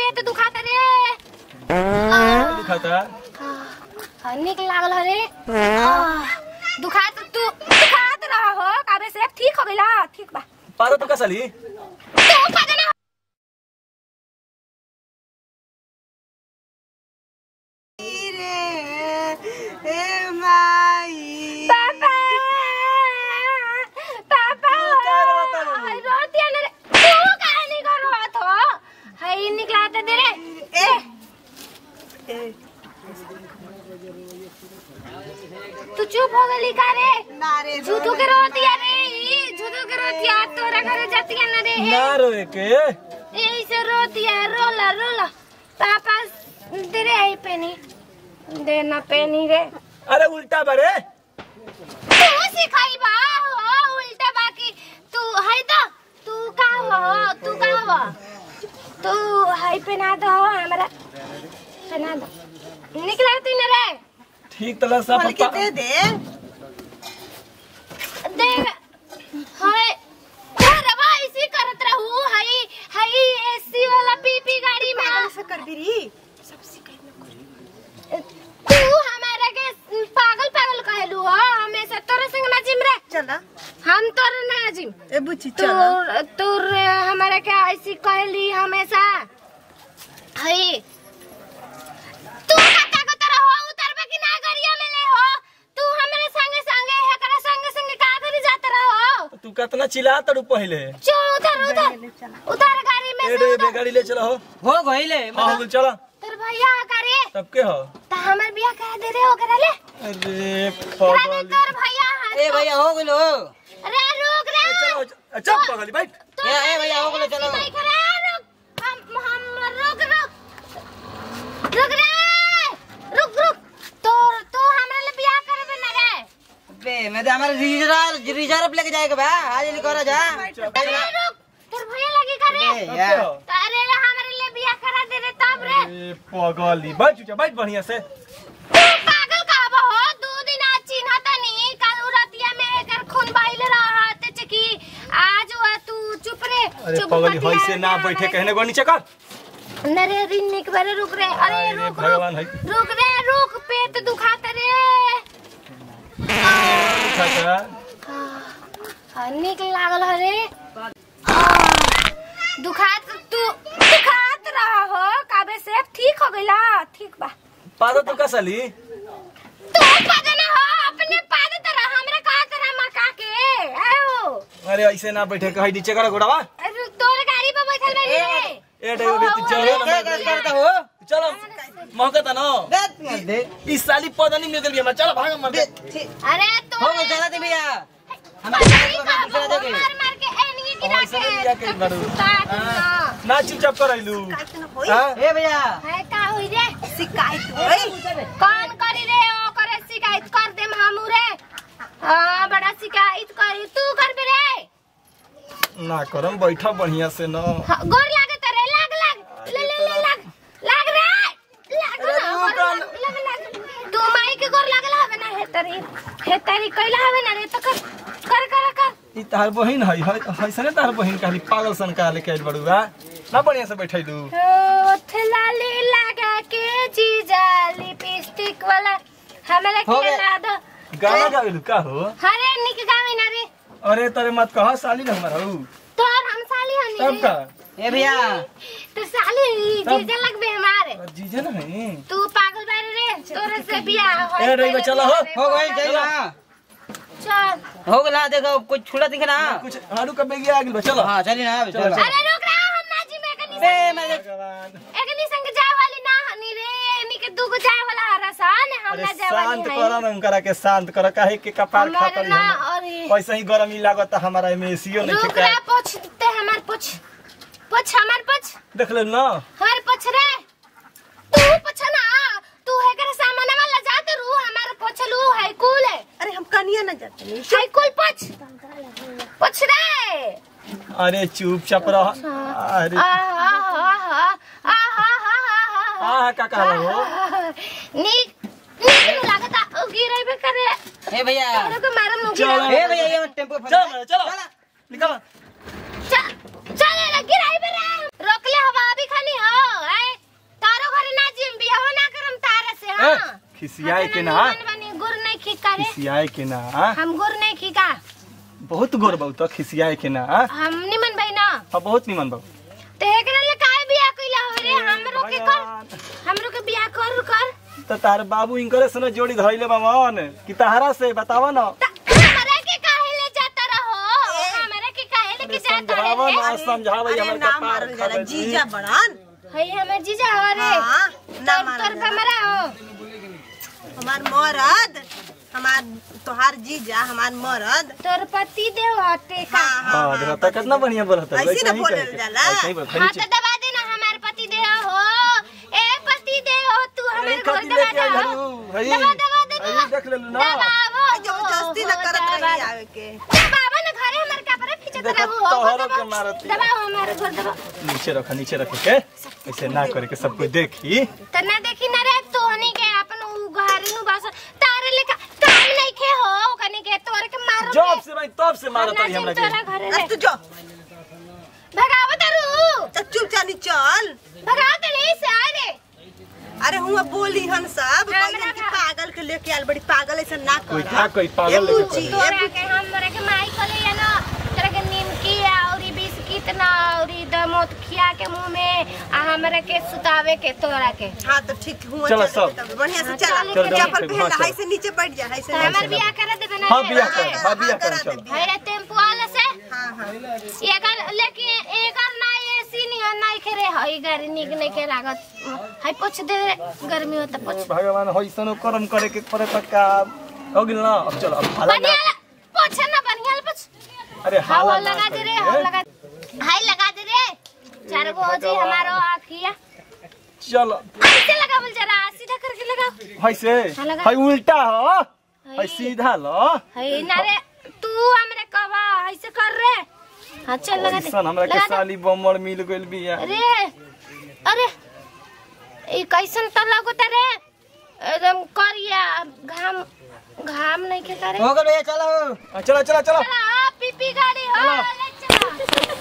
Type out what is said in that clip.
पेट दुखाता रे। दुखाता निक लागल रे। दुखात तू दुखात रहा हो काबे से ठीक हो गइला। ठीक बा पारो तो का साली तू पता ना ए माई पापा पापा रोती न रे तू काहे नहीं कर रहा तो हई निकलाते दे रे। तू चुप हो गई का रे? ना रे झूठू के रोती है रे। झूठू के रोती है तोरा घर जाती है ना रे। ना रोए के ऐसे रोती है रोला रोला। पापा दे रे आई पेनी देना पेनी रे। अरे उल्टा बरे तू सिखाई बा हो उल्टा बाकी तू है तो तू का हो तू हाई पहना दो हमरा पहना दो निकलती न रे। ठीक तरह से बोल के दे दे हाय रवा इसी करत रहू हाई हाई एसी वाला पीपी गाड़ी में से कर बिरी सब शिकायत न करी। तू हमारा के पागल पागल कहलू हो हमेशा तोरे संग ना जिम रे। चला हम तोरे ना जिम ए बुच्ची चला तू हमारा के ऐसी कहली हमेशा हई तू कता को तरह हो उतरबे कि ना गरिया में ले हो। तू हमरे संगे संगे एकरा संगे संगे का करी जात रहो। तू कितना चिल्ला तड़ू पहले चो उधर गाड़ी में ए से रे गाड़ी ले चला हो गइले हां हो चला तेरे भैया करे तब के हो त हमर बियाह करा दे रे ओकरा ले। अरे करा दे पागल तोर भैया ए भैया हो गइलो अरे रुक रे चलो अच्छा पागल बैठ ए भैया हो गइलो चलो नहीं करा रुक हम रुक रे रुक तो हमरा ले बियाह करबे ना रे। बे मैं तो हमारे रिजर्व लेके जाएगा बा आज नहीं करा जा अरे रुक तेरे भैया लगी करे ए यार अरे हमारे लिए बियाह करा दे रे तब रे। ए पागल बैठ चुचा बैठ बढ़िया से तू पागल कहबो हो 2 दिन आज चिन्हता नहीं कल रतिया में एकर खून बहिल रहत चकी आज तू चुप रे। अरे पागल होई से ना बैठे कहने को नीचे कर नरे रिन के बारे रुक रे। अरे रुक भगवान है रुक रे रुक पेट दुखाता रे। निक लागल रे दुखात रहा हो काबे से ठीक हो गइला। ठीक बा पारो तो का साली तू पता ना हो अपने पाद तरह हमरा का तरह मका के आयो। अरे ऐसे ना बैठे कहीं नीचे कर घोड़ावा अरे तोर गाड़ी पे बैठल बानी रे। ए डेगो भी तू चलो क्या करता हो चलो मौका न दे इस साली पौधा नहीं मिल गया चलो भाग मर दे अरे तू हो गई चला दे भैया मार के एनी गिरा ऐसे नहीं लिया के बड़ू के ना चुपचाप कर आइलू ए भैया है का होई रे शिकायत होई कौन करी रे ओ करे शिकायत कर दे हमू रे। हां बड़ा शिकायत करी तू करबे रे ना करम बैठा बढ़िया से न गोर लागे तरे लाग ले लाग रे लाग ना तू माई के गोर लागला हवे ना हेतरी कइला हवे ना रे तो कर ई तार बहिन है सने तार बहिन कहली पागल सन का लेके आइल बड़ुआ ना बढ़िया से बैठैलू थलाली लगा के जीजा लिपस्टिक वाला हमरा के ना दो गाना गावेलू का हो अरे निक गावे ना रे। अरे तारे मत कहा साली ना हमारा हूँ तोर हम साली हनी तब का ए भैया तो साली जीजा लगबे हमारे जीजे ना है तू पागल बारे रे तोरे से बियाह हो ए रे चलो हो गई चला चल हो गला देखो कुछ छुड़ा दिखे ना कुछ हारू कब गया आगे चलो हां चली ना चलो अरे रुक रहा हम ना जी में कनी बे मैं एकनी संग जाए वाली ना हनी रे एनी के दुगो जाए वाला रसान हम ना जाए वाली शांत करो ना उनकरा के शांत करो काहे के कपार खाता ना अरे पैसा ही गरमी लागत हमारा में एसीओ नहीं रुक ठेका रहा पोछते हमार पोछ हमार पोछ देख ले ना हमार पोछ रे तू पोछ ना तू है करे सामान वाला जाते रू हमार पोछलू है कूल है। अरे हम कनिया न जाते नहीं है कूल पोछ रे अरे चुपचाप रह अरे का कहा हो नीक लागता गिरे बे करे ए भैया तो मारम चलो ए भैया ये टेम्पो चलो निकल चल रे गिराई बे रे रोक ले हवा अभी खानी हो खिसियाए के ना बनी गुर नहीं खिका रे खिसियाए के ना हम गुर नहीं खिका बहुत गोर बाऊ तो खिसियाए के ना हम निमन भाई ना हां बहुत निमन बाऊ ते एकरा ले काहे बियाह कइला हो रे हमरो के बियाह कर तो तार बाबू इनकरे से जोड़ी धइले बावन कि तहरा से बतावा ना हमरा के काहे ले जाता रहो हमरा के काहे लेके जाता समझावा रे ना समझावे हमर ना का मारल जाला जीजा बड़न हई हमर जीजा हो रे हां ना तोर मारल कमरा हो हमार मरद हमार तोहार जीजा हमार मरद तोर पति देव हटे का हां देखा कितना बढ़िया बोलत है ऐसे ना बोलल जाला ऐसे ही बोल हां तो दबा देना हमार पति देव हो ए पति देव हो तू हमारे घर दबा दबा देख ले ना जबरदस्ती न करत रही आवे के बाबा ने घरे हमर कपड़ा खींचत रहू हो तोहरो के मारत दबा हमारे घर दबा नीचे रख के ऐसे ना करे के सब कोई देखी त ना देखी ना रे तोहनी के अपन उ घरे नु बस तारे लेका काम नहीं खे हो कनी के तोरे के मारो जब से भाई तब से मारत रही हमरा तोरा के घरे रे तू जो भगावत रू चुप चानी चल भगावत रे से आ रे अरे हुआ बोली हन सब हमरा कहलन कि पागल के लेके आल बड़ी पागल ऐसा ना कर कोई क्या कोई पागल लेके बुच्ची, चल। तोरा के हमरे के माई कले या ना तोरा के निमकी औरी बिस्किट ना औरी दमोत खिया के मुंह में आ हमरे के सुतावे के तोरा के हां तो ठीक हुआ चलो चल सब। बढ़िया से चल, चल चल, चप्पल चल, पहन चल। हाय से नीचे बैठ जा हाय से हमर बियाह कर देबे ना हां रे? बियाह कर हां बियाह कर करा चल दे। है रे टेम्पो वाला से हां हां एकर लेकिन एकर ना एसी नहीं ना खेरे हई गाड़ी निक नहीं के लागत हई पोछ दे गर्मी होता पोछ भगवान होइसनो कर्म करे के पड़े त का हो गेल ना अब चलो अब हाला ना बढ़िया पोछ ना बढ़िया पोछ अरे हवा हाला लगा दे रे हवा लगा हाय लगा दे रे चार गो हो जी हमारो आखिया चलो ऐसे लगावल जरा सीधा करके लगाओ हाय से हाँ, लगा। हाय उल्टा हो हाय सीधा लो हई ना रे तू हमरे कहवा ऐसे कर रे हां चल लगा दे सन हमरा के लगा दे। साली बमर मिल गइल बिया अरे अरे ई कैसन त लगता रे एकदम करिया घाम नहीं के करे हो गए भैया चलो चलो चलो चलो चला पीपी गाड़ी हो ले चला